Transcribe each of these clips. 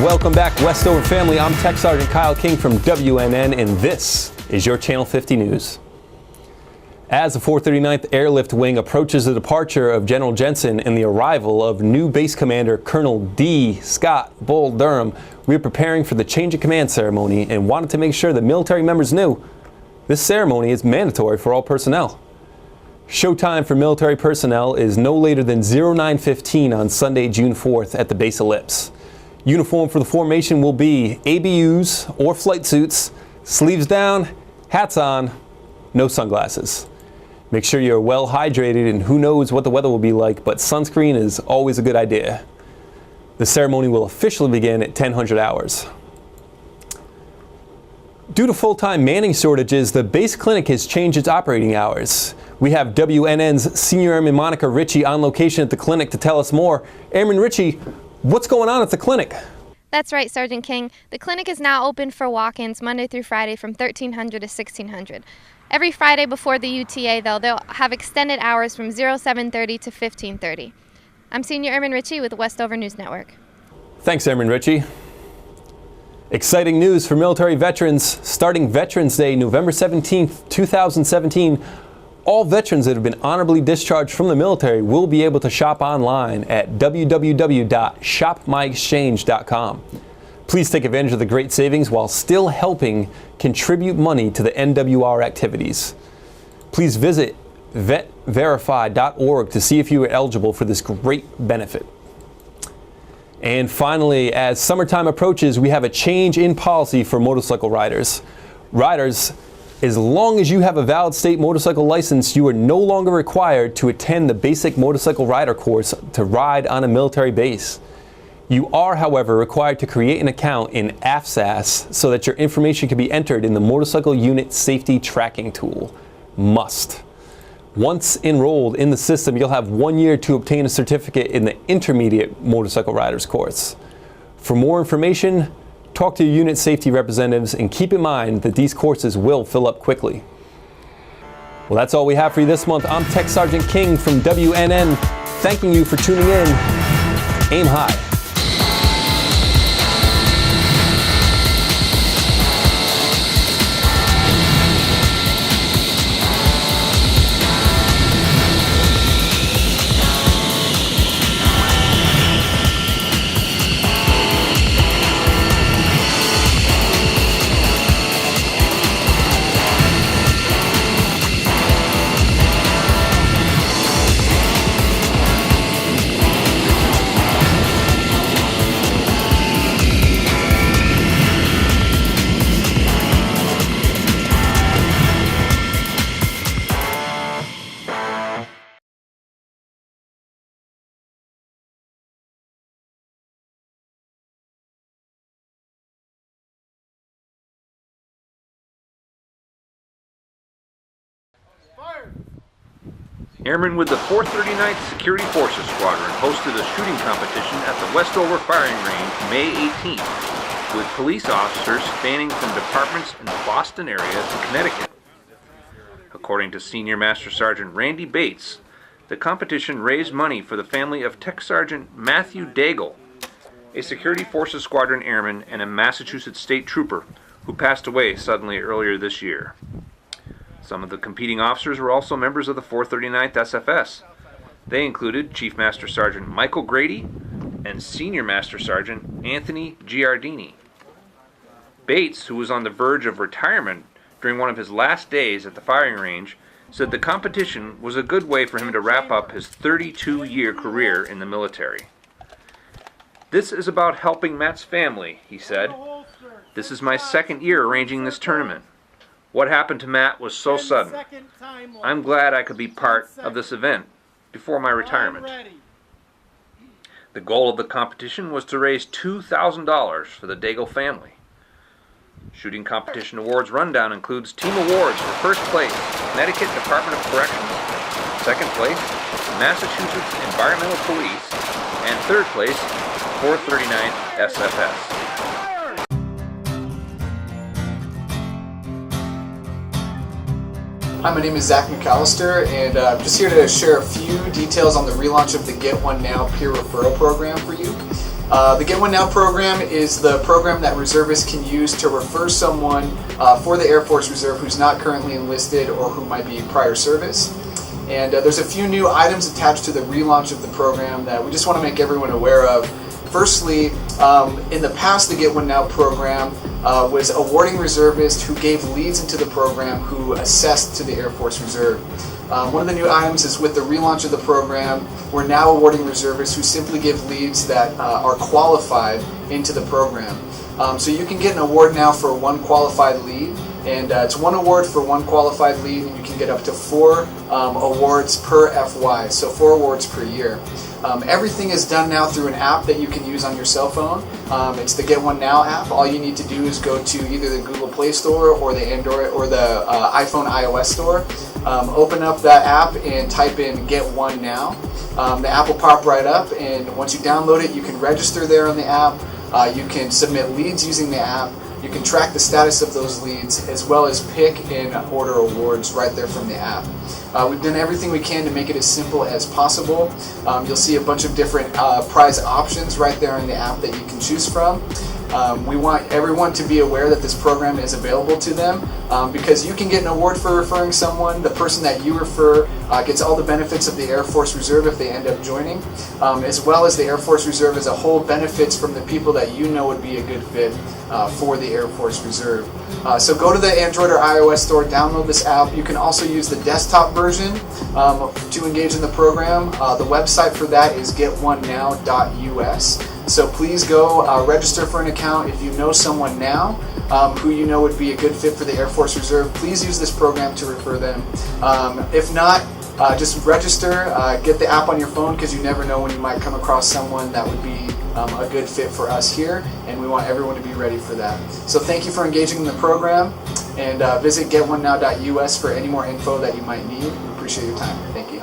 Welcome back, Westover family. I'm Tech Sergeant Kyle King from WNN, and this is your Channel 50 News. As the 439th Airlift Wing approaches the departure of General Jensen and the arrival of new Base Commander Colonel D. Scott Bull Durham, we are preparing for the change of command ceremony and wanted to make sure that military members knew this ceremony is mandatory for all personnel. Showtime for military personnel is no later than 09:15 on Sunday, June 4th at the base ellipse. Uniform for the formation will be ABUs or flight suits, sleeves down, hats on, no sunglasses. Make sure you're well hydrated, and who knows what the weather will be like, but sunscreen is always a good idea. The ceremony will officially begin at 1000 hours. Due to full-time manning shortages, the base clinic has changed its operating hours. We have WNN's Senior Airman Monica Ritchie on location at the clinic to tell us more. Airman Ritchie, what's going on at the clinic? That's right, Sergeant King. The clinic is now open for walk-ins Monday through Friday from 1300 to 1600. Every Friday before the UTA, though, they'll have extended hours from 0730 to 1530. I'm Senior Airman Ritchie with the Westover News Network. Thanks, Airman Ritchie. Exciting news for military veterans. Starting Veterans Day, November 17th, 2017, all veterans that have been honorably discharged from the military will be able to shop online at www.shopmyexchange.com. Please take advantage of the great savings while still helping contribute money to the NWR activities. Please visit vetverify.org to see if you are eligible for this great benefit. And finally, as summertime approaches, we have a change in policy for motorcycle riders. Riders, as long as you have a valid state motorcycle license, you are no longer required to attend the basic motorcycle rider course to ride on a military base. You are, however, required to create an account in AFSAS so that your information can be entered in the Motorcycle Unit Safety Tracking Tool. Must. Once enrolled in the system, you'll have 1 year to obtain a certificate in the Intermediate Motorcycle Riders course. For more information, talk to your unit safety representatives, and keep in mind that these courses will fill up quickly. Well, that's all we have for you this month. I'm Tech Sergeant King from WNN, thanking you for tuning in. Aim high. Airmen with the 439th Security Forces Squadron hosted a shooting competition at the Westover Firing Range May 18th, with police officers spanning from departments in the Boston area to Connecticut. According to Senior Master Sergeant Randy Bates, the competition raised money for the family of Tech Sergeant Matthew Daigle, a Security Forces Squadron airman and a Massachusetts State Trooper who passed away suddenly earlier this year. Some of the competing officers were also members of the 439th SFS. They included Chief Master Sergeant Michael Grady and Senior Master Sergeant Anthony Giardini. Bates, who was on the verge of retirement during one of his last days at the firing range, said the competition was a good way for him to wrap up his 32-year career in the military. "This is about helping Matt's family," he said. "This is my second year arranging this tournament. What happened to Matt was so sudden. I'm glad I could be part of this event before my retirement." The goal of the competition was to raise $2,000 for the Daigle family. Shooting competition awards rundown includes team awards for first place, Connecticut Department of Corrections, second place, Massachusetts Environmental Police, and third place, 439th SFS. Hi, my name is Zach McAllister, and I'm just here to share a few details on the relaunch of the Get One Now peer referral program for you. The Get One Now program is the program that reservists can use to refer someone for the Air Force Reserve who's not currently enlisted or who might be in prior service. And there's a few new items attached to the relaunch of the program that we just want to make everyone aware of. Firstly, in the past, the Get One Now program was awarding reservists who gave leads into the program who assessed to the Air Force Reserve. One of the new items is with the relaunch of the program, we're now awarding reservists who simply give leads that are qualified into the program. So you can get an award now for one qualified lead, and it's one award for one qualified lead, and you can get up to 4 awards per FY, so 4 awards per year. Everything is done now through an app that you can use on your cell phone. It's the Get One Now app. All you need to do is go to either the Google Play Store or the Android or the iPhone iOS store. Open up that app and type in Get One Now. The app will pop right up, and once you download it, you can register there on the app. You can submit leads using the app. You can track the status of those leads as well as pick and order awards right there from the app. We've done everything we can to make it as simple as possible. You'll see a bunch of different prize options right there in the app that you can choose from. We want everyone to be aware that this program is available to them because you can get an award for referring someone. The person that you refer gets all the benefits of the Air Force Reserve if they end up joining, as well as the Air Force Reserve as a whole benefits from the people that you know would be a good fit for the Air Force Reserve. So go to the Android or iOS store, download this app. You can also use the desktop version to engage in the program. The website for that is getonenow.us. So please go register for an account. If you know someone now who you know would be a good fit for the Air Force Reserve, please use this program to refer them. If not, just register, get the app on your phone because you never know when you might come across someone that would be a good fit for us here, and we want everyone to be ready for that. So thank you for engaging in the program, and visit getonenow.us for any more info that you might need. We appreciate your time. Thank you.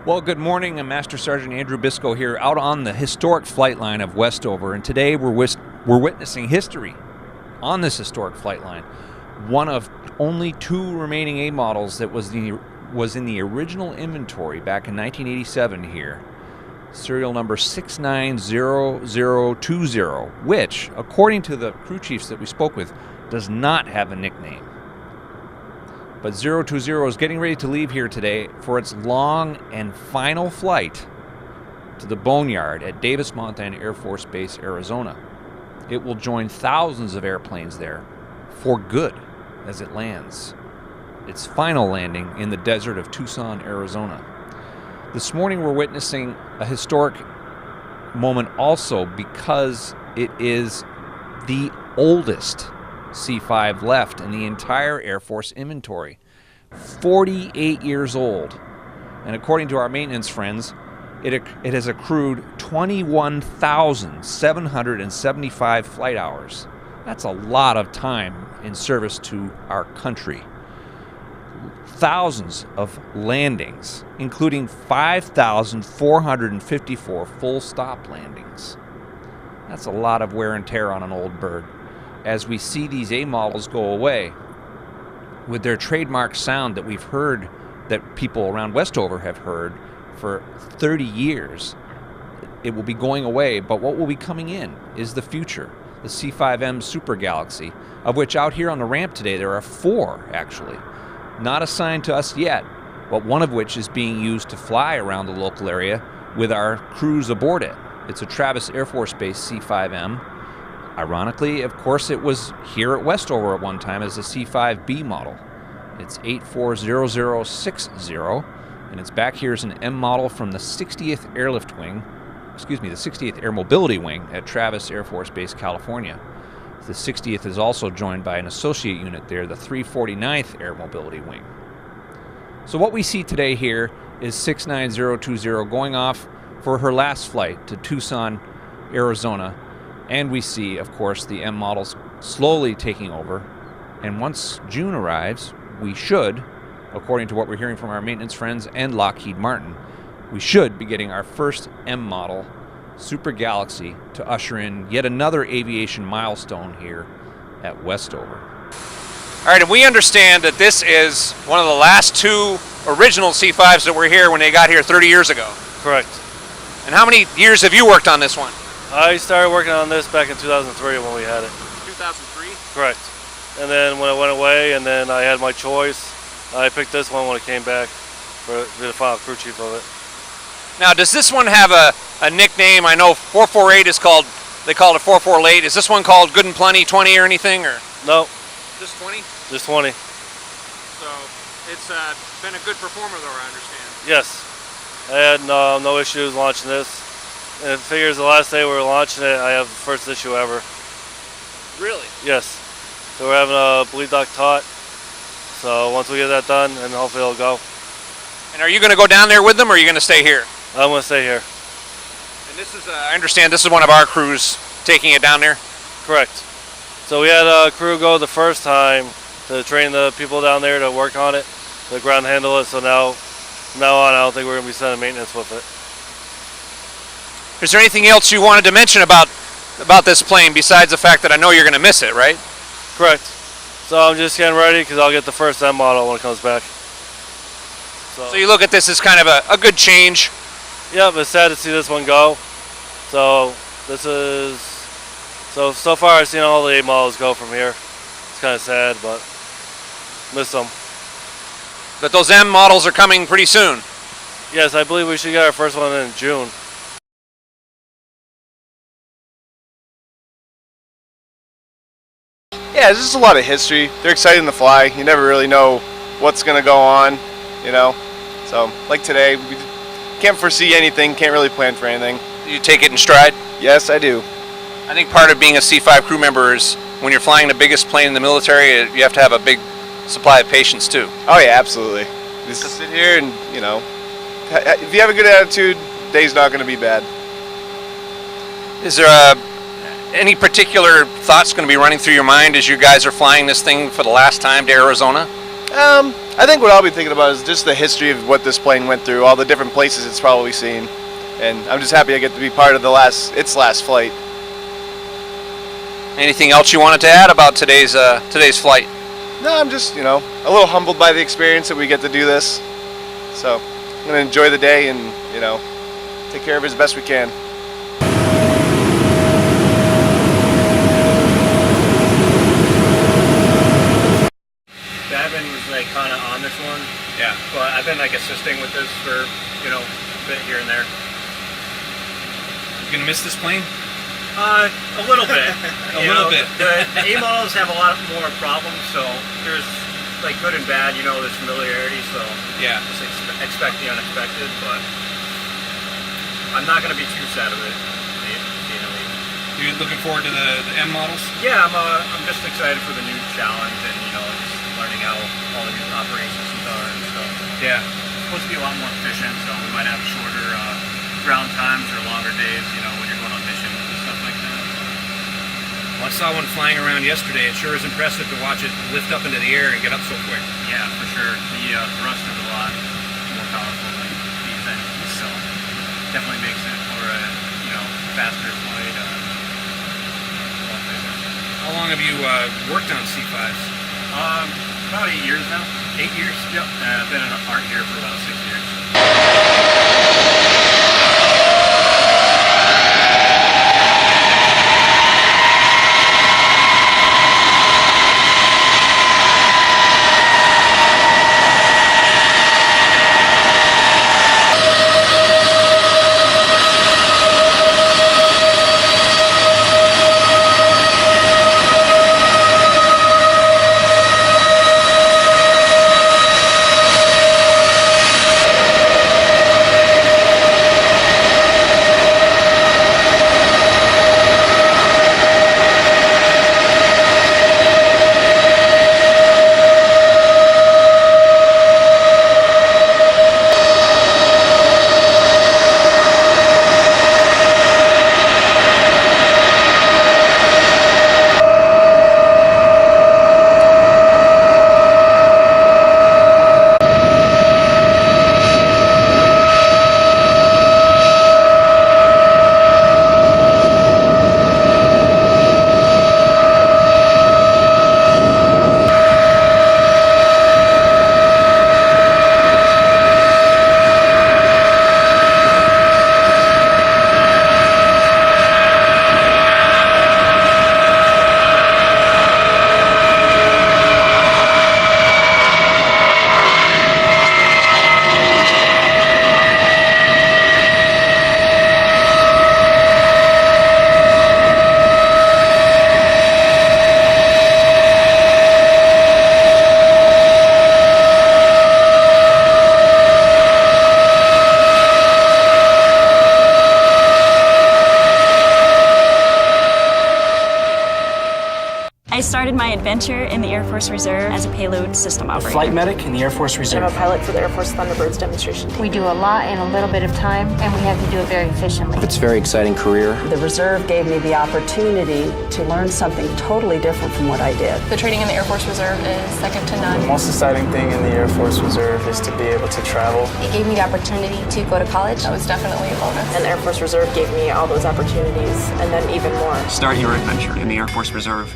Well, good morning. I'm Master Sergeant Andrew Biscoe here out on the historic flight line of Westover, and today we're witnessing history on this historic flight line. One of only 2 remaining A models that was in the original inventory back in 1987 here. Serial number 690020, which, according to the crew chiefs that we spoke with, does not have a nickname. But 020 is getting ready to leave here today for its long and final flight to the Boneyard at Davis-Monthan Air Force Base, Arizona. It will join thousands of airplanes there for good as it lands. Its final landing in the desert of Tucson, Arizona. This morning we're witnessing a historic moment also because it is the oldest C5 left in the entire Air Force inventory. 48 years old. And according to our maintenance friends, it has accrued 21,775 flight hours. That's a lot of time in service to our country. Thousands of landings, including 5,454 full stop landings. That's a lot of wear and tear on an old bird. As we see these A models go away, with their trademark sound that we've heard, that people around Westover have heard for 30 years, it will be going away, but what will be coming in is the future. The C5M Super Galaxy, of which out here on the ramp today there are 4 actually. Not assigned to us yet, but one of which is being used to fly around the local area with our crews aboard it. It's a Travis Air Force Base C5M. Ironically, of course, it was here at Westover at one time as a C5B model. It's 840060, and it's back here as an M model from the 60th Airlift Wing, the 60th Air Mobility Wing at Travis Air Force Base, California. The 60th is also joined by an associate unit there, the 349th Air Mobility Wing. So what we see today here is 69020 going off for her last flight to Tucson, Arizona. And we see, of course, the M models slowly taking over. And once June arrives, we should, according to what we're hearing from our maintenance friends and Lockheed Martin, we should be getting our first M model Super Galaxy to usher in yet another aviation milestone here at Westover. All right, and we understand that this is one of the last two original C5s that were here when they got here 30 years ago. Correct. And how many years have you worked on this one? I started working on this back in 2003 when we had it. 2003? Correct. And then when it went away and then I had my choice, I picked this one when it came back for to be the final crew chief of it. Now, does this one have a nickname? I know 448 is called, they call it 448. Is this one called Good and Plenty 20 or anything? Or No, just 20? just 20. So it's been a good performer though, I understand. Yes. I had no issues launching this. And it figures the last day we were launching it, I have the first issue ever. Really? Yes. So we're having a bleed duct taut. So once we get that done, and hopefully it'll go. And are you going to go down there with them, or are you going to stay here? I'm going to stay here. And this is, I understand this is one of our crews taking it down there? Correct. So we had a crew go the first time to train the people down there to work on it, to ground handle it. So now, from now on, I don't think we're going to be sending maintenance with it. Is there anything else you wanted to mention about this plane besides the fact that I know you're going to miss it, right? Correct. So I'm just getting ready because I'll get the first M model when it comes back. So you look at this as kind of a good change. Yeah, but it's sad to see this one go. So this is, so far I've seen all the A models go from here. It's kind of sad, but miss them. But those M models are coming pretty soon. Yes, I believe we should get our first one in June. Yeah, there's just a lot of history. They're exciting to fly. You never really know what's going to go on, you know. So, like today, we can't foresee anything, can't really plan for anything. You take it in stride? Yes, I do. I think part of being a C5 crew member is when you're flying the biggest plane in the military, you have to have a big supply of patience too. Oh yeah, absolutely. Just sit here and, you know, if you have a good attitude, day's not going to be bad. Is there any particular thoughts going to be running through your mind as you guys are flying this thing for the last time to Arizona? I think what I'll be thinking about is just the history of what this plane went through, all the different places it's probably seen, and I'm just happy I get to be part of its last flight. Anything else you wanted to add about today's flight? No, I'm just, you know, a little humbled by the experience that we get to do this. So I'm going to enjoy the day and, you know, take care of it as best we can. Davin was like kind of on this one. Yeah. But I've been like assisting with this for, you know, a bit here and there. You gonna miss this plane? A little bit. A little bit. The A models have a lot more problems, so there's like good and bad, you know, there's familiarity, so Yeah. just expect the unexpected, but I'm not going to be too sad of it. You looking forward to the M models? Yeah, I'm just excited for the new challenge and, you know, just learning how all the new operating systems are and stuff. Yeah. It's supposed to be a lot more efficient, so we might have shorter ground times or longer days, you know, when you're going on missions and stuff like that. Well, I saw one flying around yesterday. It sure is impressive to watch it lift up into the air and get up so quick. Yeah, for sure. The thrust is a lot more powerful than these engines, so definitely makes it for a, you know, faster flight. How long have you worked on C5s? About 8 years now. 8 years? Yep. I've been in art here for about 6 years. started my adventure in the Air Force Reserve as a payload system operator. Flight medic in the Air Force Reserve. I'm a pilot for the Air Force Thunderbirds demonstration team. We do a lot in a little bit of time, and we have to do it very efficiently. It's a very exciting career. The Reserve gave me the opportunity to learn something totally different from what I did. The training in the Air Force Reserve is second to none. The most exciting thing in the Air Force Reserve is to be able to travel. It gave me the opportunity to go to college. That was definitely a bonus. And the Air Force Reserve gave me all those opportunities, and then even more. Start your adventure in the Air Force Reserve.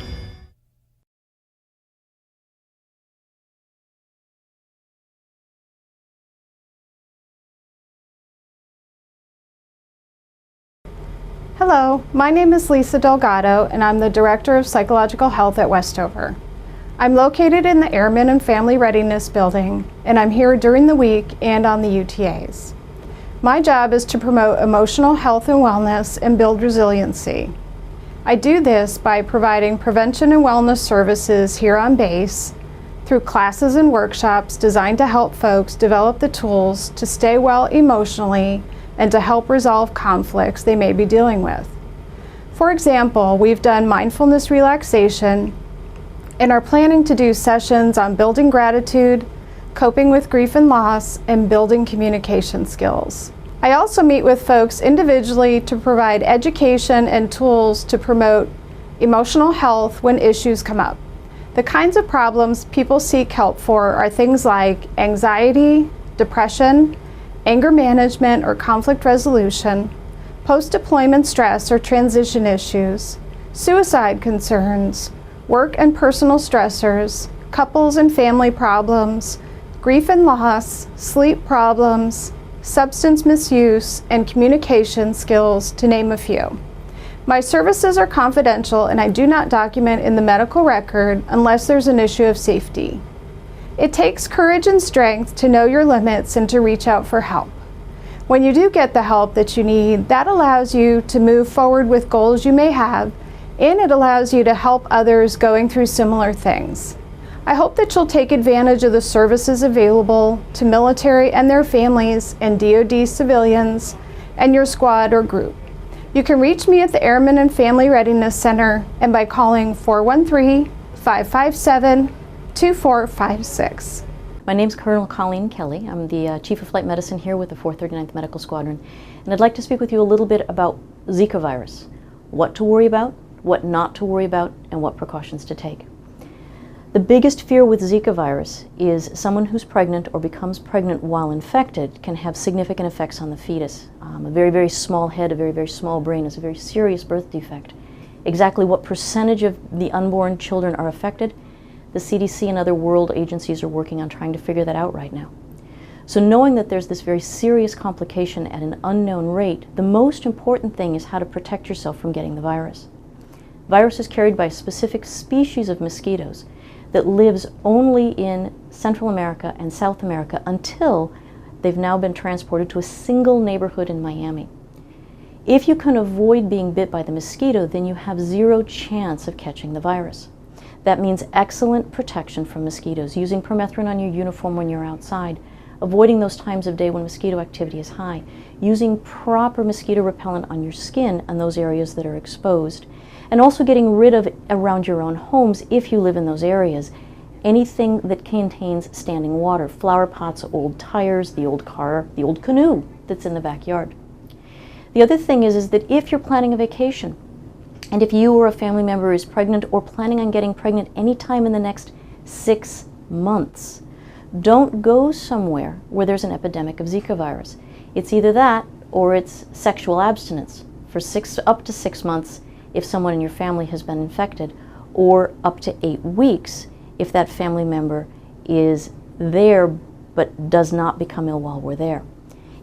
Hello, my name is Lisa Delgado, and I'm the Director of Psychological Health at Westover. I'm located in the Airmen and Family Readiness Building, and I'm here during the week and on the UTAs. My job is to promote emotional health and wellness and build resiliency. I do this by providing prevention and wellness services here on base through classes and workshops designed to help folks develop the tools to stay well emotionally and to help resolve conflicts they may be dealing with. For example, we've done mindfulness relaxation and are planning to do sessions on building gratitude, coping with grief and loss, and building communication skills. I also meet with folks individually to provide education and tools to promote emotional health when issues come up. The kinds of problems people seek help for are things like anxiety, depression, anger management or conflict resolution, post-deployment stress or transition issues, suicide concerns, work and personal stressors, couples and family problems, grief and loss, sleep problems, substance misuse, and communication skills, to name a few. My services are confidential and I do not document in the medical record unless there's an issue of safety. It takes courage and strength to know your limits and to reach out for help. When you do get the help that you need, that allows you to move forward with goals you may have, and it allows you to help others going through similar things. I hope that you'll take advantage of the services available to military and their families and DoD civilians and your squad or group. You can reach me at the Airmen and Family Readiness Center and by calling 413-557-2456. My name's Colonel Colleen Kelly. I'm the Chief of Flight Medicine here with the 439th Medical Squadron, and I'd like to speak with you a little bit about Zika virus, what to worry about, what not to worry about, and what precautions to take. The biggest fear with Zika virus is someone who's pregnant or becomes pregnant while infected can have significant effects on the fetus. A very, very small head, a very, very small brain is a very serious birth defect. Exactly what percentage of the unborn children are affected, the CDC and other world agencies are working on trying to figure that out right now. So knowing that there's this very serious complication at an unknown rate, the most important thing is how to protect yourself from getting the virus. Virus is carried by a specific species of mosquitoes that lives only in Central America and South America until they've now been transported to a single neighborhood in Miami. If you can avoid being bit by the mosquito, then you have zero chance of catching the virus. That means excellent protection from mosquitoes, using permethrin on your uniform when you're outside, avoiding those times of day when mosquito activity is high, using proper mosquito repellent on your skin and those areas that are exposed, and also getting rid of around your own homes, if you live in those areas, anything that contains standing water, flower pots, old tires, the old car, the old canoe that's in the backyard. The other thing is that if you're planning a vacation, and if you or a family member is pregnant or planning on getting pregnant anytime in the next 6 months, don't go somewhere where there's an epidemic of Zika virus. It's either that or it's sexual abstinence for up to 6 months if someone in your family has been infected, or up to 8 weeks if that family member is there but does not become ill while we're there.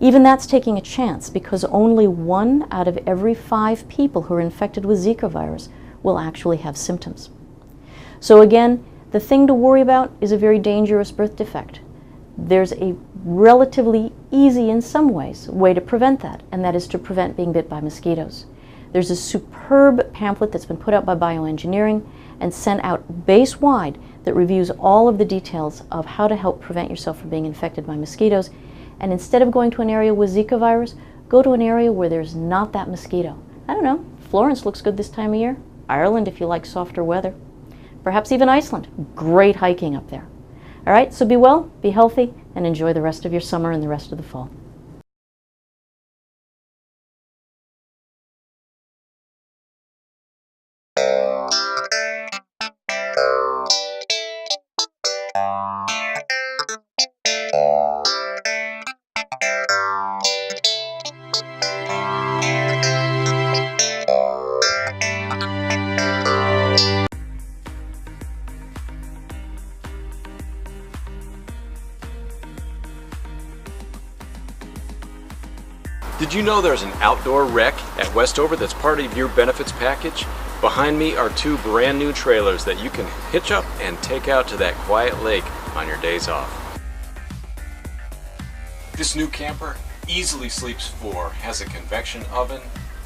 Even that's taking a chance, because only 1 out of every 5 people who are infected with Zika virus will actually have symptoms. So again, the thing to worry about is a very dangerous birth defect. There's a relatively easy, in some ways, way to prevent that, and that is to prevent being bit by mosquitoes. There's a superb pamphlet that's been put out by bioengineering and sent out base-wide that reviews all of the details of how to help prevent yourself from being infected by mosquitoes. And instead of going to an area with Zika virus, go to an area where there's not that mosquito. I don't know, Florence looks good this time of year. Ireland if you like softer weather. perhaps even Iceland. Great hiking up there. All right, so be well, be healthy, and enjoy the rest of your summer and the rest of the fall. Did you know there's an outdoor rec at Westover that's part of your benefits package? Behind me are 2 brand new trailers that you can hitch up and take out to that quiet lake on your days off. This new camper easily sleeps 4, has a convection oven,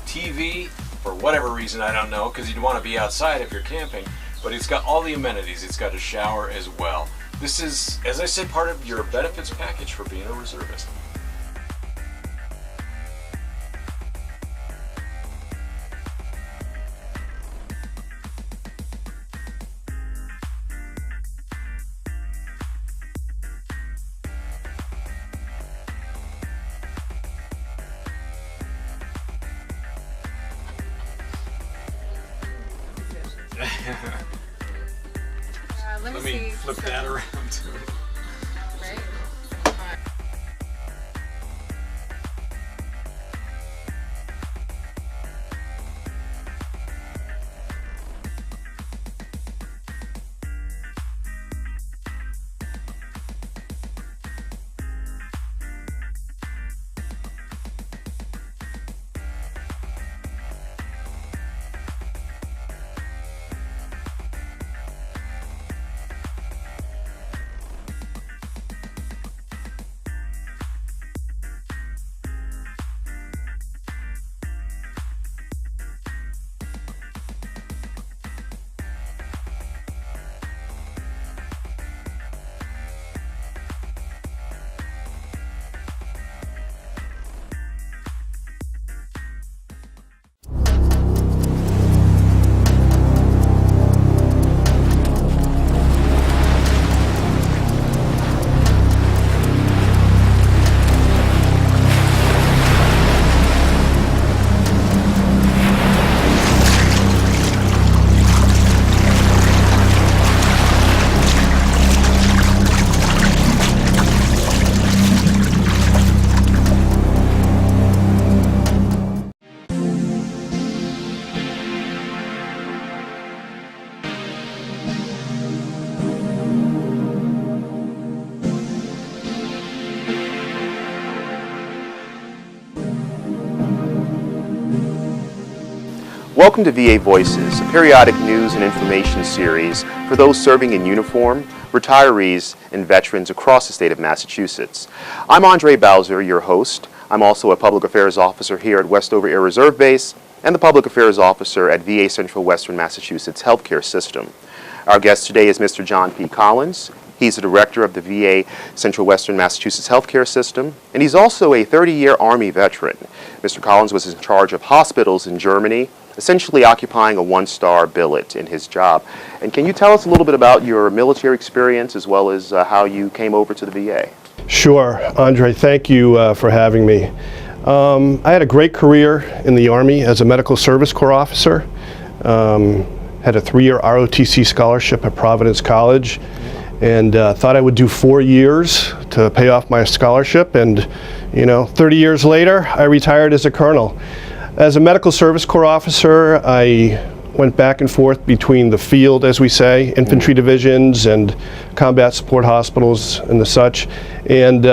TV, for whatever reason I don't know, because you'd want to be outside if you're camping, but it's got all the amenities. It's got a shower as well. This is, as I said, part of your benefits package for being a reservist. Let me flip that around too. Right? Welcome to VA Voices, a periodic news and information series for those serving in uniform, retirees, and veterans across the state of Massachusetts. I'm Andre Bowser, your host. I'm also a Public Affairs Officer here at Westover Air Reserve Base and the Public Affairs Officer at VA Central Western Massachusetts Healthcare System. Our guest today is Mr. John P. Collins. He's the director of the VA Central Western Massachusetts Healthcare System, and he's also a 30-year Army veteran. Mr. Collins was in charge of hospitals in Germany, essentially occupying a one-star billet in his job. And can you tell us a little bit about your military experience as well as how you came over to the VA? Sure, Andre, thank you for having me. I had a great career in the Army as a Medical Service Corps officer. Had a 3-year ROTC scholarship at Providence College, and thought I would do 4 years to pay off my scholarship, and 30 years later I retired as a colonel. As a Medical Service Corps officer, I went back and forth between the field, as we say, infantry divisions and combat support hospitals and the such, and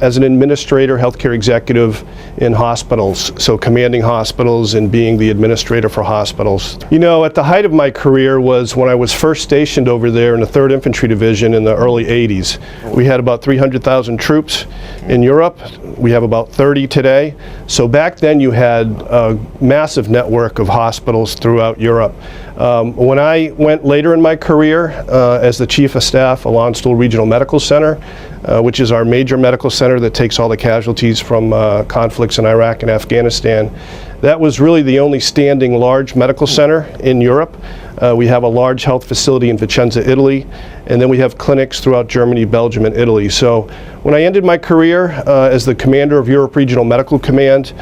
as an administrator, healthcare executive in hospitals, so commanding hospitals and being the administrator for hospitals. At the height of my career was when I was first stationed over there in the 3rd Infantry Division in the early 80s. We had about 300,000 troops in Europe. We have about 30 today. So back then you had a massive network of hospitals throughout Europe. When I went later in my career as the Chief of Staff of Landstuhl Regional Medical Center, which is our major medical center that takes all the casualties from conflicts in Iraq and Afghanistan, That was really the only standing large medical center in Europe. We have a large health facility in Vicenza, Italy, and then we have clinics throughout Germany, Belgium, and Italy. So when I ended my career as the commander of Europe Regional Medical Command,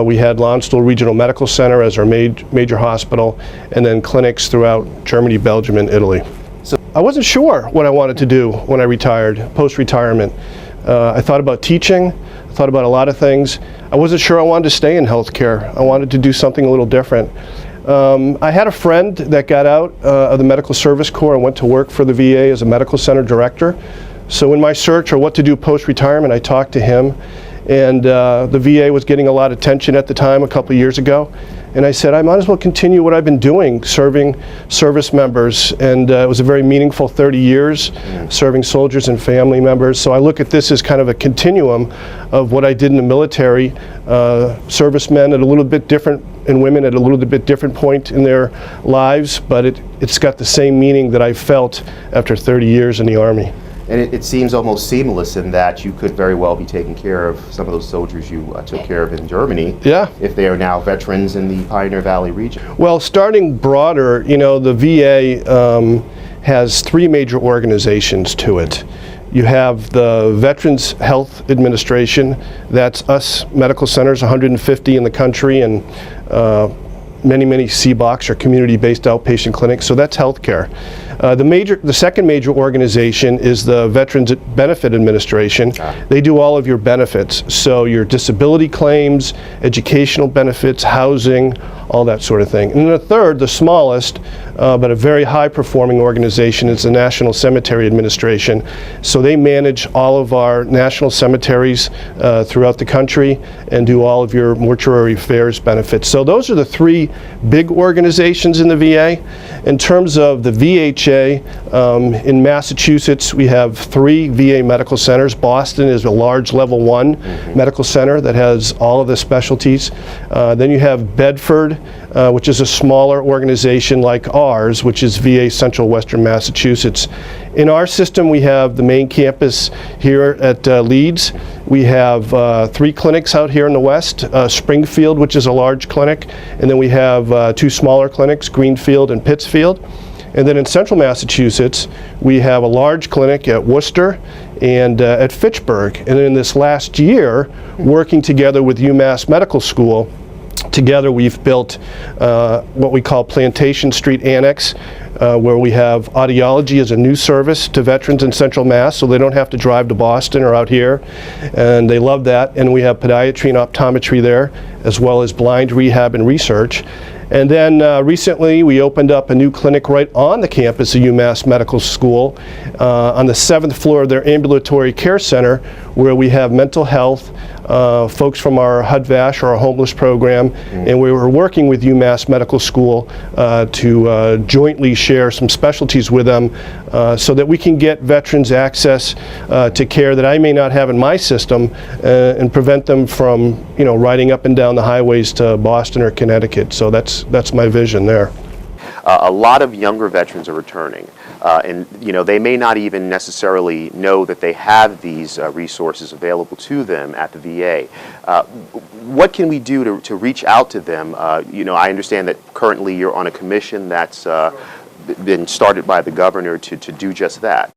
we had Landstuhl Regional Medical Center as our major hospital, and then clinics throughout Germany, Belgium, and Italy. So I wasn't sure what I wanted to do when I retired, post-retirement. I thought about teaching, I thought about a lot of things. I wasn't sure I wanted to stay in healthcare. I wanted to do something a little different. I had a friend that got out of the Medical Service Corps and went to work for the VA as a medical center director. So in my search for what to do post-retirement, I talked to him, and the VA was getting a lot of attention at the time a couple of years ago. And I said, I might as well continue what I've been doing, serving service members. And it was a very meaningful 30 years, serving soldiers and family members. So I look at this as kind of a continuum of what I did in the military, servicemen at a little bit different, and women at a little bit different point in their lives, but it's got the same meaning that I felt after 30 years in the Army. And it seems almost seamless in that you could very well be taking care of some of those soldiers you took care of in Germany. Yeah. If they are now veterans in the Pioneer Valley region. Well, starting broader, you know, the VA has three major organizations to it. You have the Veterans Health Administration, that's us medical centers, 150 in the country, and many CBOCs or community-based outpatient clinics, so that's healthcare. The second major organization is the Veterans Benefit Administration. They do all of your benefits, so your disability claims, educational benefits, housing, all that sort of thing. And then the third, the smallest, but a very high-performing organization is the National Cemetery Administration. So they manage all of our national cemeteries throughout the country and do all of your mortuary affairs benefits. So those are the three big organizations in the VA. In terms of the VHA, in Massachusetts, we have 3 VA medical centers. Boston is a large level 1 medical center that has all of the specialties. Then you have Bedford, which is a smaller organization like ours, which is VA Central Western Massachusetts. In our system, we have the main campus here at Leeds. We have 3 clinics out here in the west, Springfield, which is a large clinic, and then we have 2 smaller clinics, Greenfield and Pittsfield. And then in central Massachusetts, we have a large clinic at Worcester and at Fitchburg. And in this last year, working together with UMass Medical School, together we've built what we call Plantation Street Annex, where we have audiology as a new service to veterans in Central Mass, so they don't have to drive to Boston or out here, and they love that. And we have podiatry and optometry there, as well as blind rehab and research. And then recently we opened up a new clinic right on the campus of UMass Medical School on the 7th floor of their ambulatory care center, where we have mental health, folks from our HUD-VASH or our homeless program, and we were working with UMass Medical School to jointly share some specialties with them so that we can get veterans access to care that I may not have in my system and prevent them from, you know, riding up and down the highways to Boston or Connecticut. So that's my vision there. A lot of younger veterans are returning, and you know, they may not even necessarily know that they have these resources available to them at the VA. What can we do to reach out to them? You know, I understand that currently you're on a commission that's been started by the governor to do just that.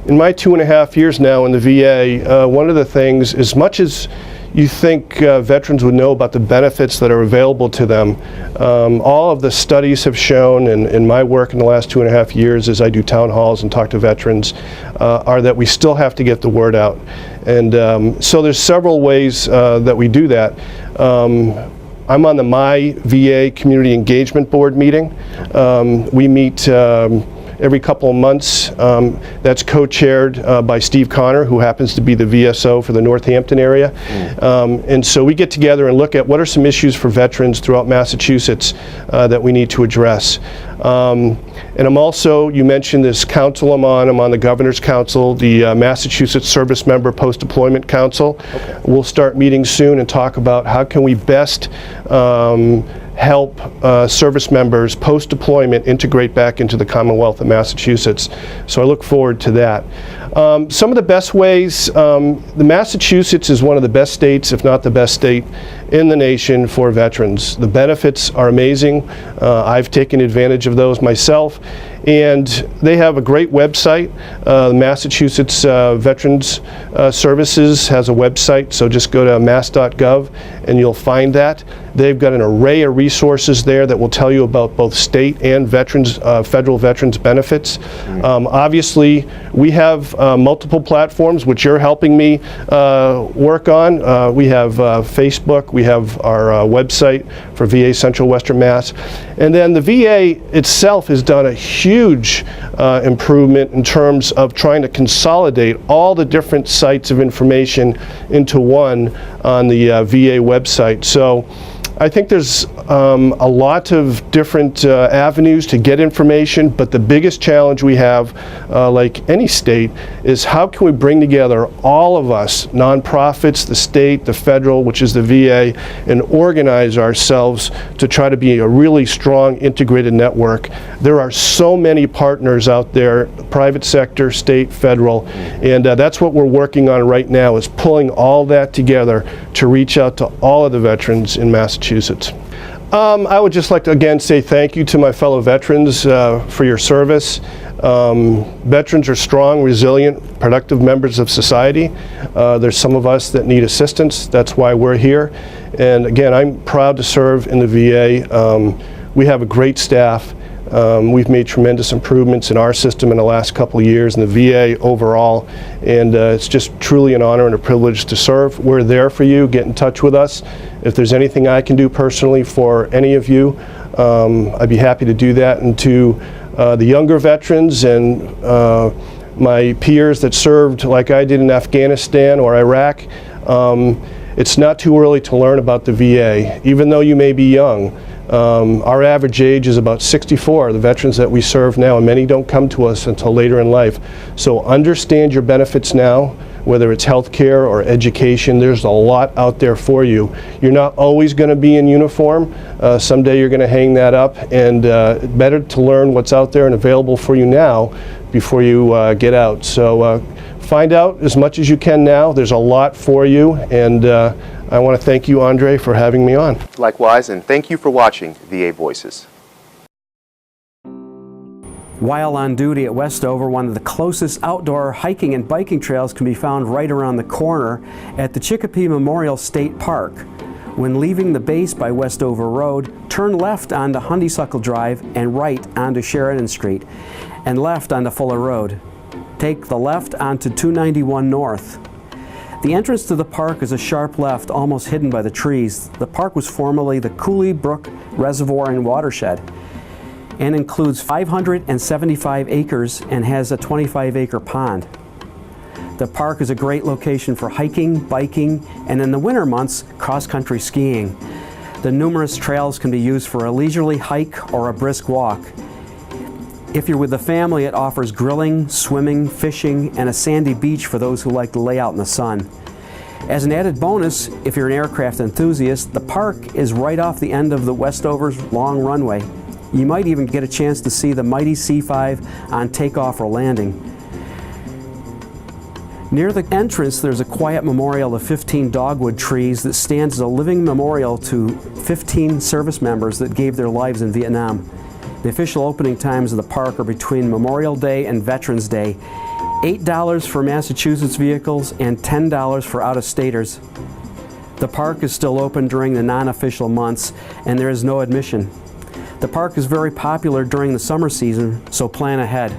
In my 2.5 years now in the VA, one of the things, as much as you think veterans would know about the benefits that are available to them, all of the studies have shown, and in my work in the last 2.5 years as I do town halls and talk to veterans, are that we still have to get the word out. And so there's several ways that we do that. I'm on the My VA Community Engagement Board meeting. We meet every couple of months. That's co-chaired by Steve Connor, who happens to be the VSO for the Northampton area. And so we get together and look at what are some issues for veterans throughout Massachusetts that we need to address. And I'm also, you mentioned this council I'm on the Governor's Council, the Massachusetts Service Member Post-Deployment Council. We'll start meeting soon and talk about how can we best help service members post-deployment integrate back into the Commonwealth of Massachusetts. So I look forward to that. Some of the best ways, the Massachusetts is one of the best states, if not the best state, in the nation for veterans. The benefits are amazing. I've taken advantage of those myself, and they have a great website. The Massachusetts Veterans Services has a website, so just go to mass.gov and you'll find that. They've got an array of resources there that will tell you about both state and veterans, federal veterans benefits. Obviously, we have multiple platforms which you're helping me work on. We have Facebook, we have our website for VA Central Western Mass, and then the VA itself has done a huge improvement in terms of trying to consolidate all the different sites of information into one on the VA website. So I think there's a lot of different avenues to get information, but the biggest challenge we have, like any state, is how can we bring together all of us, nonprofits, the state, the federal, which is the VA, and organize ourselves to try to be a really strong integrated network. There are so many partners out there, private sector, state, federal, and that's what we're working on right now, is pulling all that together to reach out to all of the veterans in Massachusetts. I would just like to again say thank you to my fellow veterans for your service. Veterans are strong, resilient, productive members of society. There's some of us that need assistance. That's why we're here. And again, I'm proud to serve in the VA. We have a great staff. We've made tremendous improvements in our system in the last couple of years, in the VA overall, and it's just truly an honor and a privilege to serve. We're there for you. Get in touch with us. If there's anything I can do personally for any of you, I'd be happy to do that. And to the younger veterans and my peers that served like I did in Afghanistan or Iraq, it's not too early to learn about the VA, even though you may be young. Our average age is about 64, the veterans that we serve now, and many don't come to us until later in life. So understand your benefits now, whether it's health care or education. There's a lot out there for you. You're not always going to be in uniform. Someday you're going to hang that up, and better to learn what's out there and available for you now before you get out. So find out as much as you can now. There's a lot for you, and I want to thank you, Andre, for having me on. Likewise, and thank you for watching VA Voices. While on duty at Westover, one of the closest outdoor hiking and biking trails can be found right around the corner at the Chicopee Memorial State Park. When leaving the base by Westover Road, turn left onto Honeysuckle Drive and right onto Sheridan Street, and left onto Fuller Road. Take the left onto 291 North. The entrance to the park is a sharp left, almost hidden by the trees. The park was formerly the Cooley Brook Reservoir and Watershed, and includes 575 acres and has a 25-acre pond. The park is a great location for hiking, biking, and in the winter months, cross-country skiing. The numerous trails can be used for a leisurely hike or a brisk walk. If you're with the family, it offers grilling, swimming, fishing, and a sandy beach for those who like to lay out in the sun. As an added bonus, if you're an aircraft enthusiast, the park is right off the end of the Westover's long runway. You might even get a chance to see the mighty C-5 on takeoff or landing. Near the entrance, there's a quiet memorial of 15 dogwood trees that stands as a living memorial to 15 service members that gave their lives in Vietnam. The official opening times of the park are between Memorial Day and Veterans Day. $8 for Massachusetts vehicles and $10 for out-of-staters. The park is still open during the non-official months, and there is no admission. The park is very popular during the summer season, so plan ahead.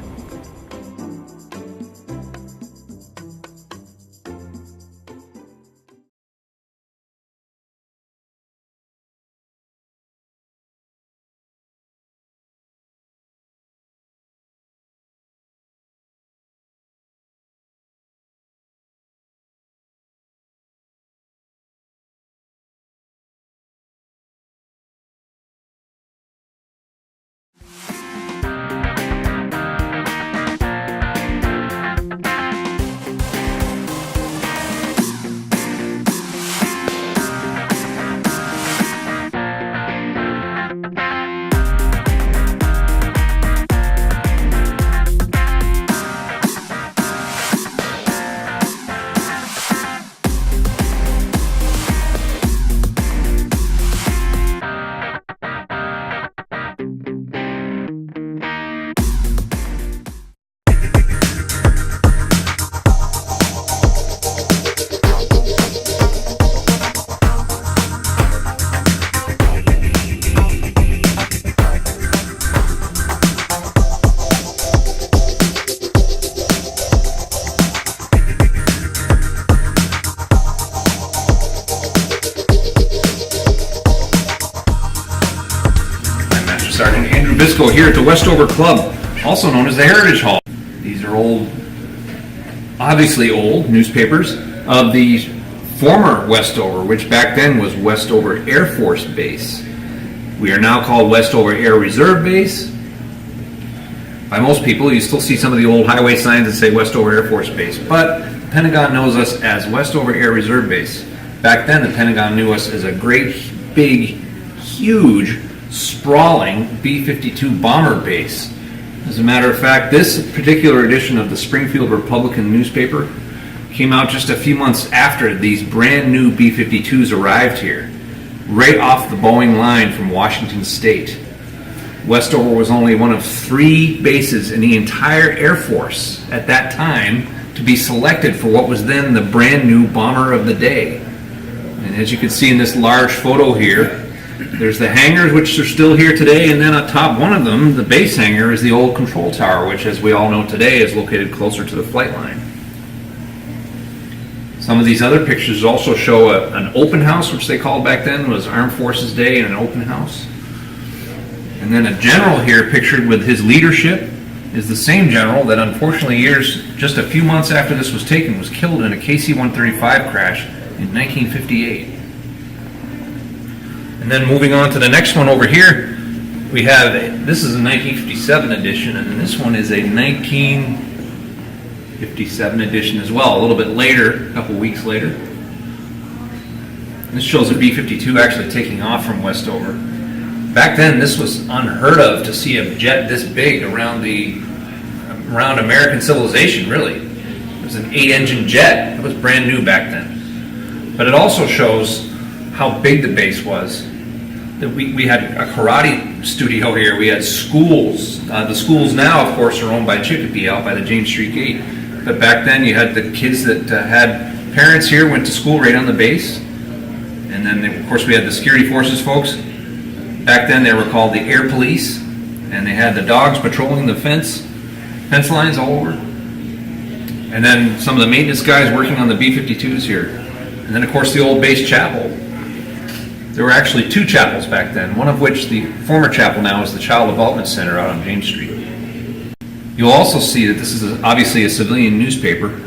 Nabisco here at the Westover Club, also known as the Heritage Hall. These are old, obviously old, newspapers of the former Westover, which back then was Westover Air Force Base. We are now called Westover Air Reserve Base. By most people, you still see some of the old highway signs that say Westover Air Force Base, but the Pentagon knows us as Westover Air Reserve Base. Back then, the Pentagon knew us as a great, big, huge, sprawling B-52 bomber base. As a matter of fact, this particular edition of the Springfield Republican newspaper came out just a few months after these brand new B-52s arrived here, right off the Boeing line from Washington State. Westover was only one of 3 bases in the entire Air Force at that time to be selected for what was then the brand new bomber of the day. And as you can see in this large photo here, there's the hangars, which are still here today, and then atop one of them, the base hangar, is the old control tower, which, as we all know today, is located closer to the flight line. Some of these other pictures also show an open house, which they called back then was Armed Forces Day, and an open house. And then a general here pictured with his leadership is the same general that unfortunately just a few months after this was taken was killed in a KC-135 crash in 1958. And then moving on to the next one over here, we have, this is a 1957 edition, and then this one is a 1957 edition as well, a little bit later, a couple weeks later. This shows a B-52 actually taking off from Westover. Back then, this was unheard of to see a jet this big around American civilization, really. It was an 8-engine jet. It was brand new back then. But it also shows how big the base was. That we had a karate studio here. We had schools. The schools now, of course, are owned by Chicopee out by the James Street Gate. But back then, you had the kids that had parents here, went to school right on the base. And then, of course, we had the security forces folks. Back then they were called the Air Police, and they had the dogs patrolling the fence lines all over. And then some of the maintenance guys working on the B-52s here. And then of course the old base chapel. There were actually 2 chapels back then, one of which the former chapel now is the Child Development Center out on James Street. You'll also see that this is obviously a civilian newspaper.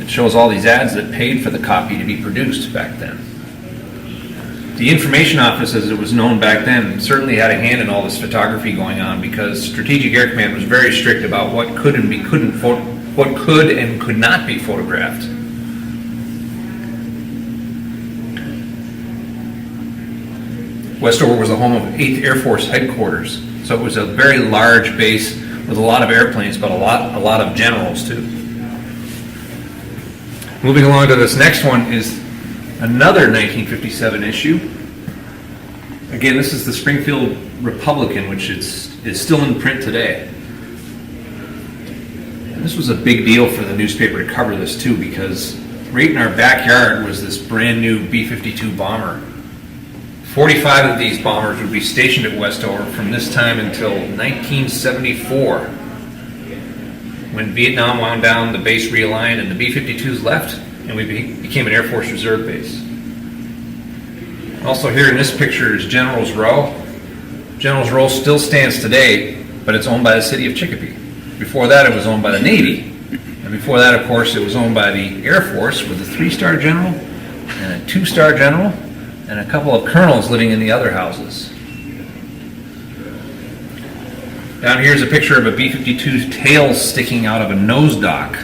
It shows all these ads that paid for the copy to be produced back then. The information office, as it was known back then, certainly had a hand in all this photography going on because Strategic Air Command was very strict about what could and could not be photographed. Westover was the home of 8th Air Force Headquarters, so it was a very large base with a lot of airplanes, but a lot of generals too. Moving along to this next one is another 1957 issue. Again, this is the Springfield Republican, which is still in print today. And this was a big deal for the newspaper to cover this too, because right in our backyard was this brand new B-52 bomber. 45 of these bombers would be stationed at Westover from this time until 1974, when Vietnam wound down, the base realigned, and the B-52s left, and we became an Air Force Reserve base. Also here in this picture is General's Row. General's Row still stands today, but it's owned by the city of Chicopee. Before that it was owned by the Navy. And before that, of course, it was owned by the Air Force with a 3-star general and a 2-star general and a couple of colonels living in the other houses. Down here is a picture of a B-52's tail sticking out of a nose dock.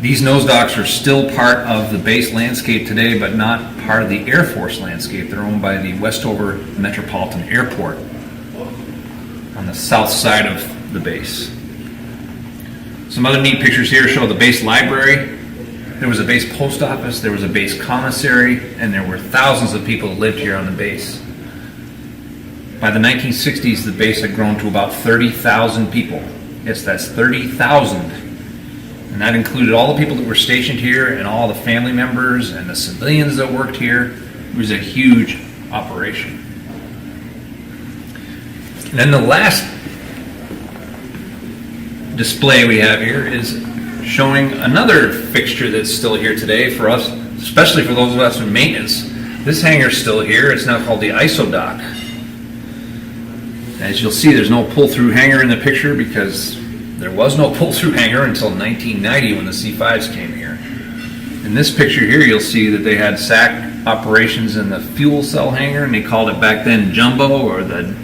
These nose docks are still part of the base landscape today, but not part of the Air Force landscape. They're owned by the Westover Metropolitan Airport on the south side of the base. Some other neat pictures here show the base library. There was a base post office, there was a base commissary, and there were thousands of people who lived here on the base. By the 1960s, the base had grown to about 30,000 people. Yes, that's 30,000. And that included all the people that were stationed here and all the family members and the civilians that worked here. It was a huge operation. And then the last display we have here is showing another fixture that's still here today for us, especially for those of us in maintenance. This hangar's still here. It's now called the ISO dock. As you'll see, there's no pull-through hanger in the picture because there was no pull-through hanger until 1990 when the C5s came here. In this picture here, you'll see that they had SAC operations in the fuel cell hangar, and they called it back then Jumbo or the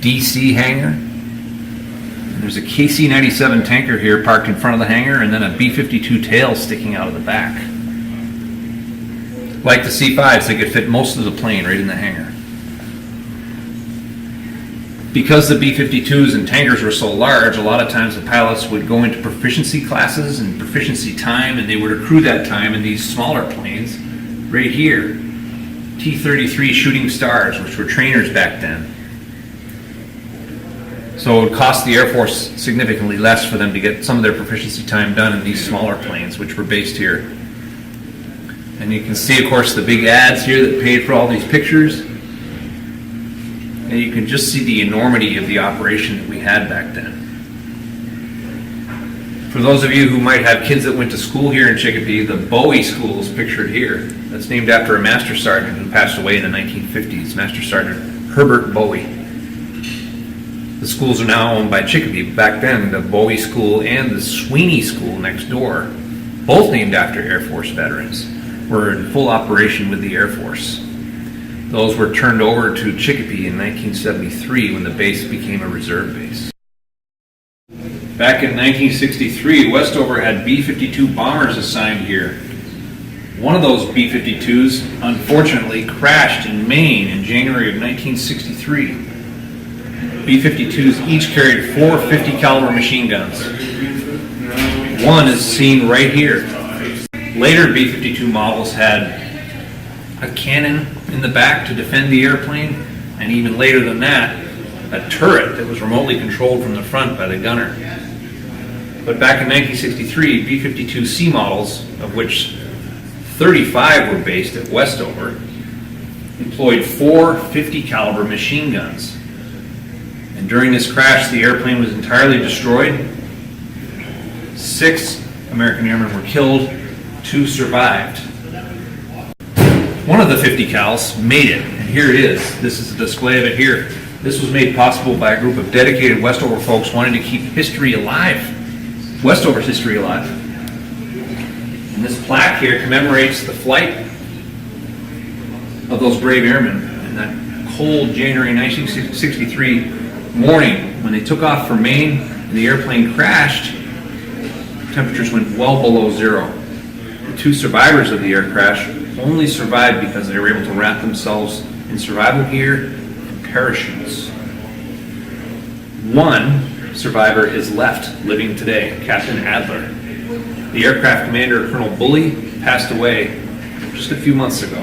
DC hangar. And there's a KC-97 tanker here parked in front of the hangar, and then a B-52 tail sticking out of the back. Like the C5s, they could fit most of the plane right in the hangar. Because the B-52s and tankers were so large, a lot of times the pilots would go into proficiency classes and proficiency time, and they would accrue that time in these smaller planes right here. T-33 Shooting Stars, which were trainers back then. So it would cost the Air Force significantly less for them to get some of their proficiency time done in these smaller planes, which were based here. And you can see, of course, the big ads here that paid for all these pictures. And you can just see the enormity of the operation that we had back then. For those of you who might have kids that went to school here in Chicopee, the Bowie School is pictured here. That's named after a Master Sergeant who passed away in the 1950s, Master Sergeant Herbert Bowie. The schools are now owned by Chicopee. Back then, the Bowie School and the Sweeney School next door, both named after Air Force veterans, were in full operation with the Air Force. Those were turned over to Chicopee in 1973 when the base became a reserve base. Back in 1963, Westover had B-52 bombers assigned here. One of those B-52s unfortunately crashed in Maine in January of 1963. B-52s each carried 4 50 caliber machine guns. One is seen right here. Later B-52 models had a cannon in the back to defend the airplane, and even later than that, a turret that was remotely controlled from the front by the gunner. But back in 1963, B-52C models, of which 35 were based at Westover, employed 4 50 caliber machine guns. And during this crash, the airplane was entirely destroyed. 6 American airmen were killed, 2 survived. One of the 50 cals made it, and here it is. This is a display of it here. This was made possible by a group of dedicated Westover folks wanting to keep history alive, Westover's history alive. And this plaque here commemorates the flight of those brave airmen in that cold January 1963 morning when they took off for Maine and the airplane crashed. Temperatures went well below zero. The 2 survivors of the air crash only survived because they were able to wrap themselves in survival gear and parachutes. 1 survivor is left living today, Captain Adler. The aircraft commander, Colonel Bully, passed away just a few months ago.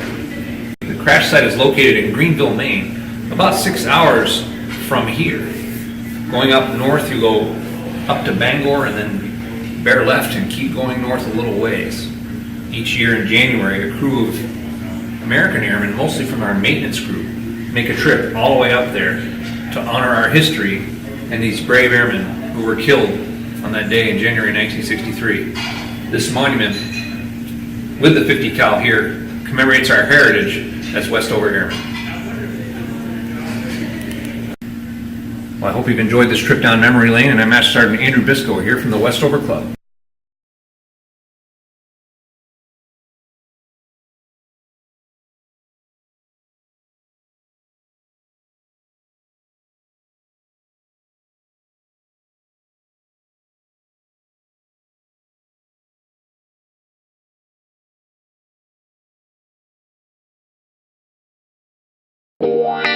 The crash site is located in Greenville, Maine, about 6 hours from here. Going up north, you go up to Bangor and then bear left and keep going north a little ways. Each year in January, a crew of American airmen, mostly from our maintenance group, make a trip all the way up there to honor our history and these brave airmen who were killed on that day in January 1963. This monument with the 50 cal here commemorates our heritage as Westover Airmen. Well, I hope you've enjoyed this trip down memory lane, and I'm Master Sergeant Andrew Biscoe here from the Westover Club. Wow.